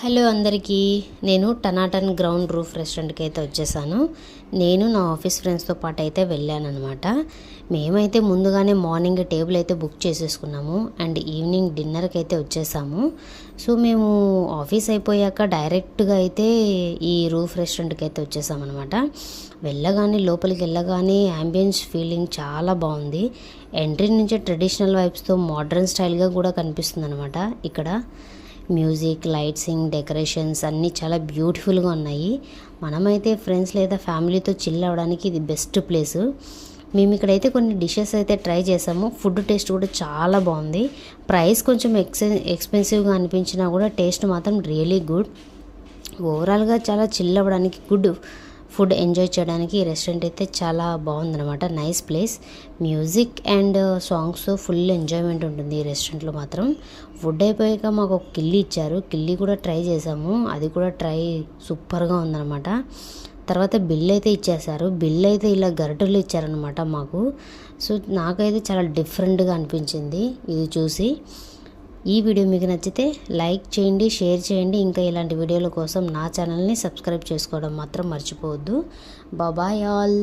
Hello అందరికీ, నేను Tanatan ground roof రెస్టారెంట్కి అయితే వచ్చేసాను. నేను నా ఆఫీస్ ఫ్రెండ్స్తో పాటు అయితే వెళ్ళానమాట. మేమైతే ముందుగానే మార్నింగ్ టేబుల్ అయితే బుక్ చేసేసుకున్నాము అండ్ ఈవినింగ్ డిన్నర్కి అయితే వచ్చేసాము. సో మేము ఆఫీస్ అయిపోయాక డైరెక్ట్గా అయితే ఈ రూఫ్ రెస్టారెంట్కి అయితే వచ్చేసామన్నమాట. లోపలికి వెళ్ళగానే యాంబియన్స్ ఫీలింగ్ చాలా బాగుంది. ఎంట్రీ నుంచి ట్రెడిషనల్ వైబ్స్తో మోడర్న్ స్టైల్గా కూడా కనిపిస్తుంది అనమాట. ఇక్కడ మ్యూజిక్, లైట్సింగ్, డెకరేషన్స్ అన్నీ చాలా బ్యూటిఫుల్గా ఉన్నాయి. మనమైతే ఫ్రెండ్స్ లేదా ఫ్యామిలీతో చిల్ అవ్వడానికి ఇది బెస్ట్ ప్లేసు. మేము ఇక్కడైతే కొన్ని డిషెస్ అయితే ట్రై చేసాము. ఫుడ్ టేస్ట్ కూడా చాలా బాగుంది. ప్రైస్ కొంచెం ఎక్స్పెన్సివ్గా అనిపించినా కూడా టేస్ట్ మాత్రం రియలీ గుడ్. ఓవరాల్గా చాలా చిల్ అవ్వడానికి, గుడ్ ఫుడ్ ఎంజాయ్ చేయడానికి ఈ రెస్టారెంట్ అయితే చాలా బాగుందన్నమాట. Nice place. Music and songs full enjoyment ఉంటుంది ఈ రెస్టారెంట్లో మాత్రం. ఫుడ్ అయిపోయాక మాకు ఒక కిల్లి ఇచ్చారు. కిల్లి కూడా ట్రై చేసాము. అది కూడా సూపర్గా ఉందన్నమాట. తర్వాత బిల్ అయితే ఇచ్చేసారు. బిల్ అయితే ఇలా గరిటెలు ఇచ్చారనమాట మాకు. సో నాకైతే చాలా డిఫరెంట్గా అనిపించింది ఇది చూసి. ఈ వీడియో మీకు నచ్చితే లైక్ చేయండి, షేర్ చేయండి. ఇంకా ఇలాంటి వీడియోల కోసం నా ఛానల్ని సబ్స్క్రైబ్ చేసుకోవడం మాత్రం మర్చిపోవద్దు. Bye all.